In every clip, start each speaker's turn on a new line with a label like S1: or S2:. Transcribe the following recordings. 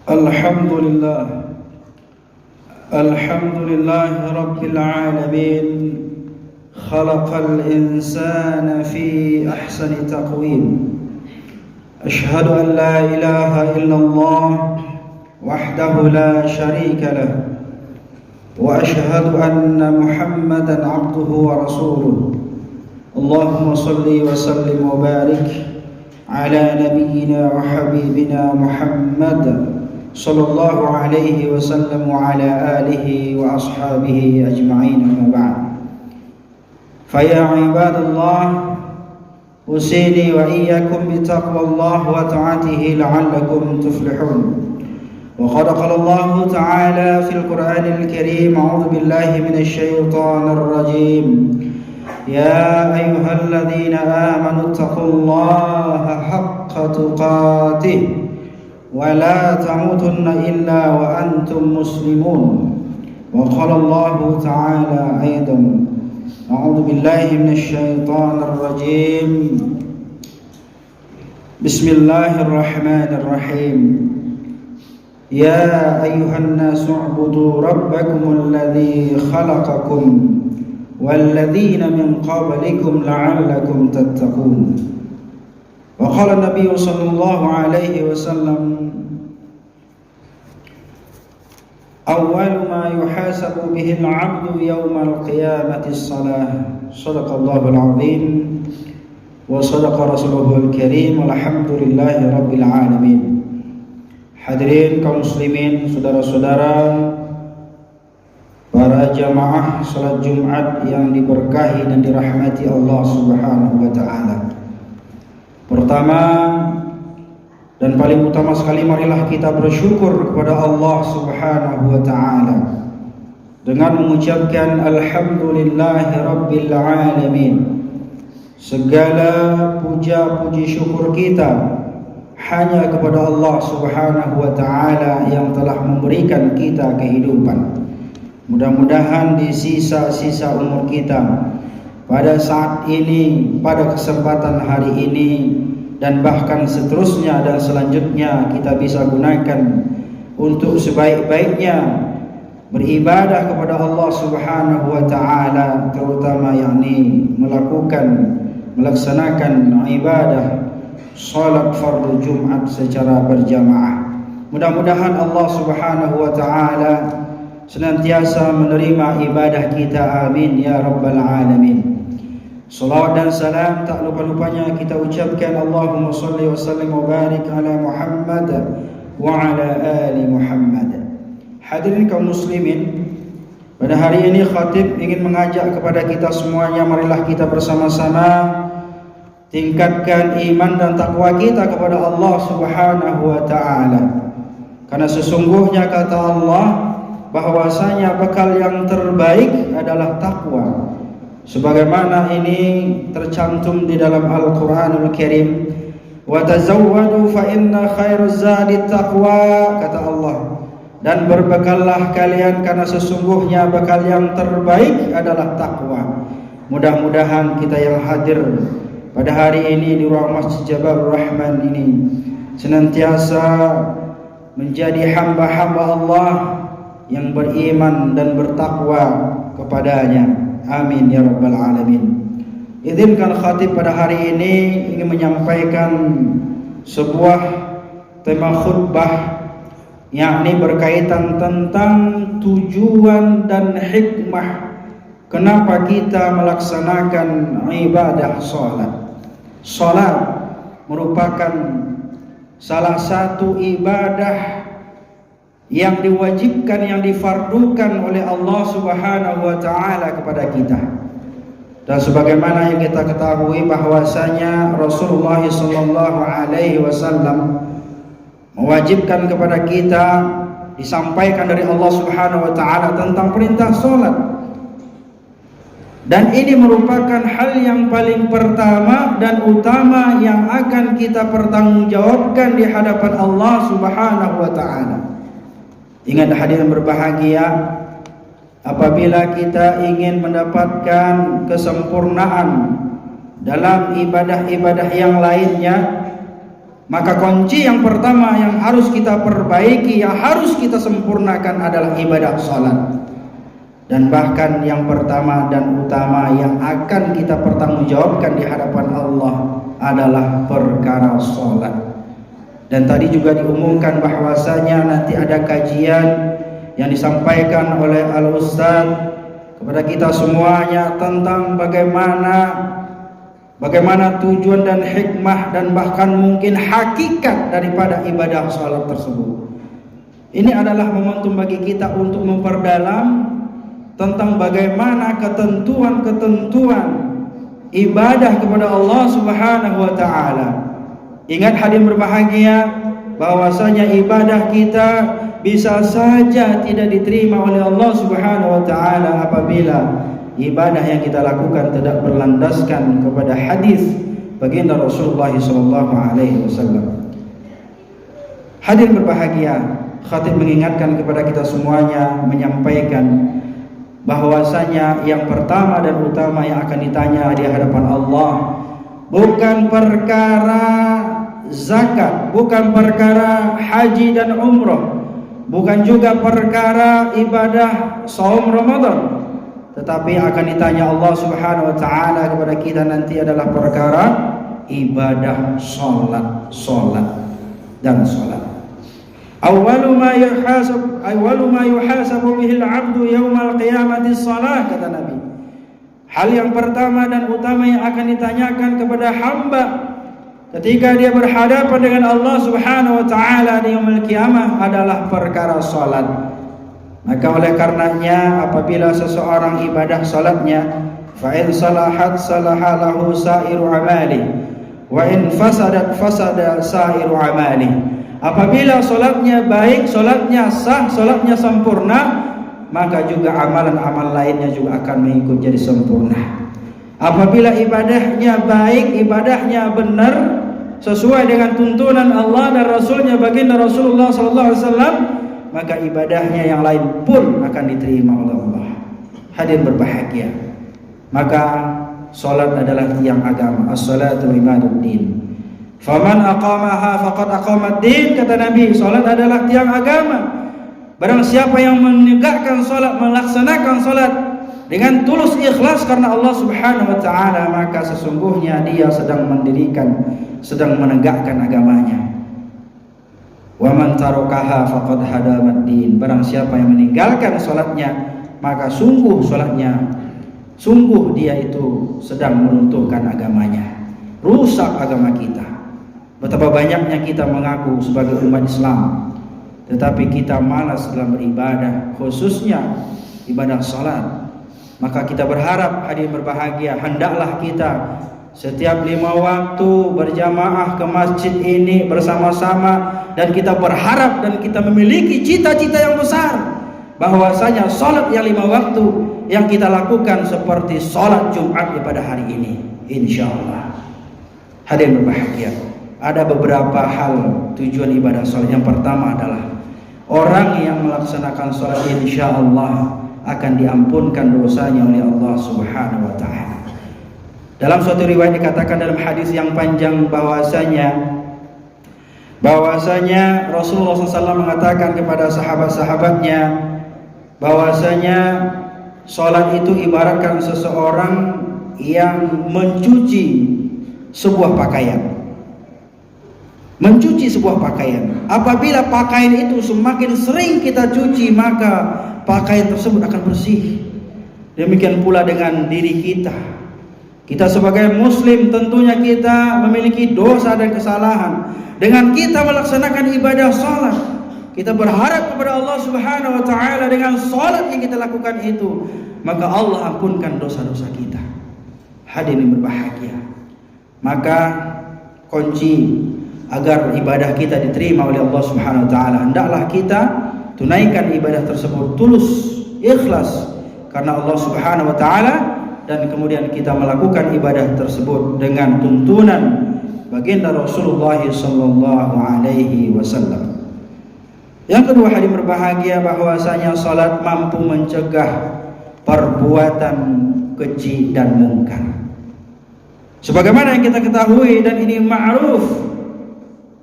S1: الحمد لله الحمد لله رب العالمين خلق الإنسان في أحسن تقويم أشهد أن لا إله إلا الله وحده لا شريك له وأشهد أن محمدا عبده ورسوله اللهم صل وسلم وبارك على نبينا وحبيبنا محمد صلى الله عليه وسلم وعلى آله وأصحابه أجمعين أما بعد فيا عباد الله أوصيني وإياكم بتقوى الله وطاعته لعلكم تفلحون وقد قال الله تعالى في القرآن الكريم أعوذ بالله من الشيطان الرجيم يا أيها الذين آمنوا اتقوا الله حق تقاته ولا تموتن إلا وأنتم مسلمون وقال الله تعالى أيضا أعوذ بالله من الشيطان الرجيم بسم الله الرحمن الرحيم يا أيها الناس اعبدوا ربكم الذي خلقكم والذين من قبلكم لعلكم تتقون وقال النبي صلى الله عليه وسلم أول ما يحاسب به العبد يوم القيامة الصلاة صدق الله العظيم وصدق رسوله الكريم والحمد لله رب العالمين. Hadirin kaum muslimin, saudara-saudara, para jamaah salat Jumat yang diberkahi dan dirahmati Allah Subhanahu wa taala. Pertama dan paling utama sekali, marilah kita bersyukur kepada Allah Subhanahu wa taala dengan mengucapkan alhamdulillahi rabbil alamin. Segala puja puji syukur kita hanya kepada Allah Subhanahu wa taala yang telah memberikan kita kehidupan. Mudah-mudahan di sisa-sisa umur kita pada saat ini, pada kesempatan hari ini, dan bahkan seterusnya dan selanjutnya kita bisa gunakan untuk sebaik-baiknya beribadah kepada Allah Subhanahu wa taala, terutama yakni melaksanakan ibadah salat fardu Jumat secara berjamaah. Mudah-mudahan Allah Subhanahu wa taala senantiasa menerima ibadah kita, amin ya rabbal alamin. Salawat dan salam tak lupa-lupanya kita ucapkan Allahumma salli wa sallim wa barik ala Muhammad wa ala ali Muhammad. Hadirin kaum muslimin, pada hari ini khatib ingin mengajak kepada kita semuanya, marilah kita bersama-sama tingkatkan iman dan takwa kita kepada Allah Subhanahu wa taala. Karena sesungguhnya kata Allah bahwasanya bekal yang terbaik adalah takwa. Sebagaimana ini tercantum di dalam Al-Qur'anul Karim, wa tazawwadu fa inna khairaz zadi taqwa, kata Allah, dan berbekallah kalian karena sesungguhnya bekal yang terbaik adalah takwa. Mudah-mudahan kita yang hadir pada hari ini di ruang Masjid Jabalur Rahman ini senantiasa menjadi hamba-hamba Allah yang beriman dan bertakwa kepadanya, amin ya rabbal alamin. Izinkan khatib pada hari ini ingin menyampaikan sebuah tema khutbah, yakni berkaitan tentang tujuan dan hikmah kenapa kita melaksanakan ibadah salat. Salat merupakan salah satu ibadah yang diwajibkan, yang difardukan oleh Allah Subhanahu wa taala kepada kita. Dan sebagaimana yang kita ketahui bahwasanya Rasulullah sallallahu alaihi wasallam mewajibkan kepada kita, disampaikan dari Allah Subhanahu wa taala tentang perintah salat. Dan ini merupakan hal yang paling pertama dan utama yang akan kita pertanggungjawabkan di hadapan Allah Subhanahu wa taala. Ingat hadirin berbahagia, apabila kita ingin mendapatkan kesempurnaan dalam ibadah-ibadah yang lainnya, Maka kunci yang pertama yang harus kita perbaiki, yang harus kita sempurnakan adalah ibadah salat. Dan bahkan yang pertama dan utama yang akan kita pertanggungjawabkan di hadapan Allah adalah perkara salat. Dan tadi juga diumumkan bahwasanya nanti ada kajian yang disampaikan oleh Al-Ustaz kepada kita semuanya tentang bagaimana tujuan dan hikmah dan bahkan mungkin hakikat daripada ibadah salat tersebut. Ini adalah momentum bagi kita untuk memperdalam tentang bagaimana ketentuan-ketentuan ibadah kepada Allah Subhanahu wa taala. Ingat hadirin berbahagia bahwasanya ibadah kita bisa saja tidak diterima oleh Allah Subhanahu wa taala apabila ibadah yang kita lakukan tidak berlandaskan kepada hadis baginda Rasulullah sallallahu alaihi wasallam. Hadirin berbahagia, khatib mengingatkan kepada kita semuanya, menyampaikan bahwasanya yang pertama dan utama yang akan ditanya di hadapan Allah bukan perkara zakat, bukan perkara haji dan umrah, bukan juga perkara ibadah saum Ramadan, tetapi akan ditanya Allah Subhanahu wa taala kepada kita nanti adalah perkara ibadah salat dan salat. Awwalu ma yuhasabu bihi al-'abdu yaumal qiyamati shalah, kata Nabi. Hal yang pertama dan utama yang akan ditanyakan kepada hamba ketika dia berhadapan dengan Allah Subhanahu wa taala di yaumul qiyamah adalah perkara salat. Maka oleh karenanya apabila seseorang ibadah salatnya, fa in salahat salaha lahu sairu amali wa in fasadat fasada sairu amali. Apabila solatnya baik, solatnya sah, solatnya sempurna, maka juga amalan-amalan lainnya juga akan mengikut jadi sempurna. Apabila ibadahnya baik, ibadahnya benar, sesuai dengan tuntunan Allah dan Rasulnya baginda Rasulullah SAW, maka ibadahnya yang lain pun akan diterima oleh Allah. Hadirin berbahagia, maka solat adalah tiang agama. As-salatu imaduddin. Faman aqamaha faqad aqamad-din, kata Nabi, salat adalah tiang agama. Barang siapa yang menegakkan salat, melaksanakan salat dengan tulus ikhlas karena Allah Subhanahu wa taala, maka sesungguhnya dia sedang menegakkan agamanya. Wa man tarakaha faqad hadamad-din. Barang siapa yang meninggalkan salatnya, maka sungguh dia itu sedang meruntuhkan agamanya, rusak agama kita. Betapa banyaknya kita mengaku sebagai umat Islam, tetapi kita malas dalam beribadah, khususnya ibadah salat. Maka kita berharap, hadirin berbahagia, hendaklah kita setiap 5 waktu berjamaah ke masjid ini bersama-sama, dan kita berharap dan kita memiliki cita-cita yang besar bahwasanya salat yang 5 waktu yang kita lakukan seperti salat Jumat pada hari ini, insyaallah. Hadirin berbahagia, ada beberapa hal tujuan ibadah salat. Yang pertama adalah orang yang melaksanakan salat insyaallah akan diampunkan dosanya oleh Allah Subhanahu wa taala. Dalam suatu riwayat dikatakan dalam hadis yang panjang bahwasanya Rasulullah SAW mengatakan kepada sahabat-sahabatnya bahwasanya salat itu ibaratkan seseorang yang mencuci sebuah pakaian. Mencuci sebuah pakaian. Apabila pakaian itu semakin sering kita cuci, maka pakaian tersebut akan bersih. Demikian pula dengan diri kita. Kita sebagai muslim tentunya kita memiliki dosa dan kesalahan. Dengan kita melaksanakan ibadah salat, kita berharap kepada Allah Subhanahu wa taala dengan salat yang kita lakukan itu, maka Allah ampunkan dosa-dosa kita. Hadirin berbahagia, maka kunci agar ibadah kita diterima oleh Allah Subhanahu wa taala, hendaklah kita tunaikan ibadah tersebut tulus, ikhlas karena Allah Subhanahu wa taala, dan kemudian kita melakukan ibadah tersebut dengan tuntunan baginda Rasulullah sallallahu alaihi wasallam. Yang kedua, hadirin berbahagia, bahwasanya salat mampu mencegah perbuatan keji dan mungkar. Sebagaimana yang kita ketahui dan ini ma'ruf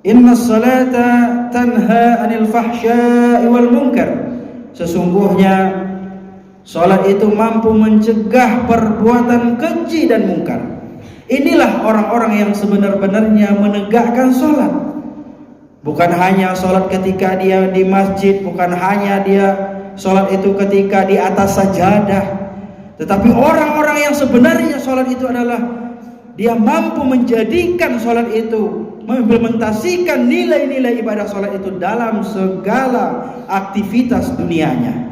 S1: Inna salata tanha anil fahsya'i wal munkar. Sesungguhnya salat itu mampu mencegah perbuatan keji dan mungkar. Inilah orang-orang yang sebenar-benarnya menegakkan salat. Bukan hanya salat ketika dia di masjid, bukan hanya dia salat itu ketika di atas sajadah, tetapi orang-orang yang sebenarnya salat itu adalah dia mampu menjadikan salat itu, mengimplementasikan nilai-nilai ibadah salat itu dalam segala aktivitas dunianya.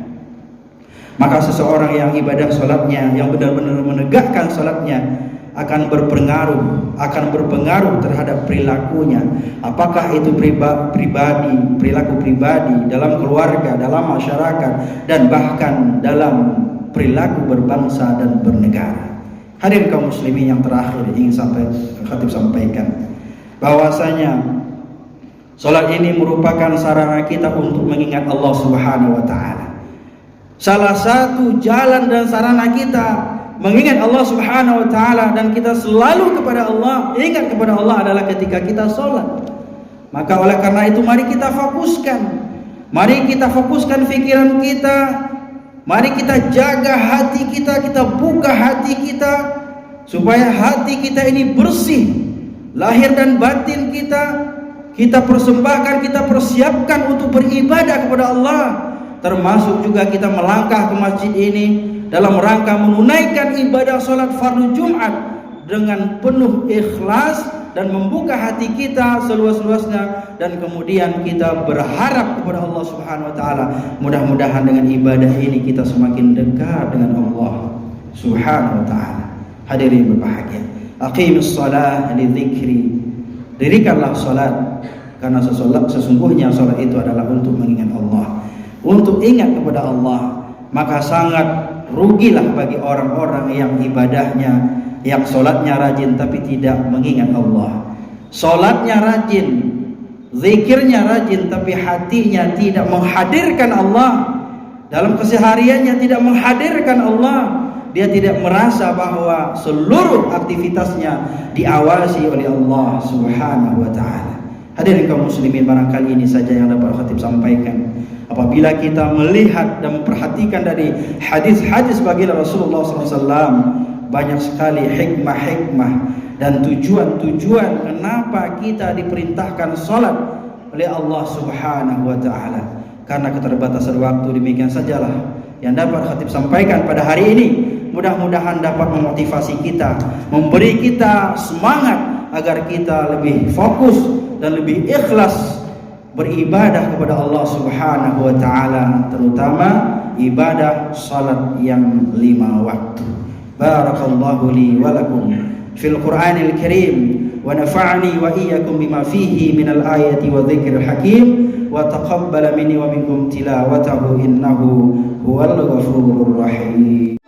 S1: Maka seseorang yang ibadah salatnya, yang benar-benar menegakkan salatnya, akan berpengaruh terhadap perilakunya. Apakah itu pribadi, perilaku pribadi, dalam keluarga, dalam masyarakat, dan bahkan dalam perilaku berbangsa dan bernegara. Hadirin kaum muslimin, yang terakhir ingin khatib sampaikan bahwasanya salat ini merupakan sarana kita untuk mengingat Allah Subhanahu wa taala. Salah satu jalan dan sarana kita mengingat Allah Subhanahu wa taala dan kita selalu kepada Allah, ingat kepada Allah adalah ketika kita salat. Maka oleh karena itu mari kita fokuskan pikiran kita. Mari kita jaga hati kita, kita buka hati kita supaya hati kita ini bersih, lahir dan batin kita persembahkan, kita persiapkan untuk beribadah kepada Allah. Termasuk juga kita melangkah ke masjid ini dalam rangka menunaikan ibadah salat fardu Jumat dengan penuh ikhlas dan membuka hati kita seluas-luasnya, dan kemudian kita berharap kepada Allah Subhanahu wa taala. Mudah-mudahan dengan ibadah ini kita semakin dekat dengan Allah Subhanahu wa taala. Hadirin berbahagia, aqimus shalah li dzikri. Dirikanlah salat karena sesungguhnya salat itu adalah untuk mengingat Allah, untuk ingat kepada Allah. Maka sangat rugilah bagi orang-orang yang ibadahnya, yang solatnya rajin tapi tidak mengingat Allah. Solatnya rajin, zikirnya rajin, tapi hatinya tidak menghadirkan Allah. Dalam kesehariannya tidak menghadirkan Allah. Dia tidak merasa bahwa seluruh aktivitasnya diawasi oleh Allah Subhanahu wa taala. Hadirin kaum muslimin, barangkali ini saja yang dapat khatib sampaikan. Apabila kita melihat dan memperhatikan dari hadis-hadis baginda Rasulullah SAW, banyak sekali hikmah-hikmah dan tujuan-tujuan kenapa kita diperintahkan salat oleh Allah Subhanahu wa taala. Karena keterbatasan waktu, demikian sajalah yang dapat khatib sampaikan pada hari ini. Mudah-mudahan dapat memotivasi kita, memberi kita semangat agar kita lebih fokus dan lebih ikhlas beribadah kepada Allah Subhanahu wa taala, terutama ibadah salat yang 5 waktu. Barakallahu li wa lakum fil Qur'anil Karim wa nafa'ani wa iyyakum bima fihi minal ayati wa dzikril hakim wa taqabbala minni wa minkum tilawatahu innahu huwal ghafurur rahim.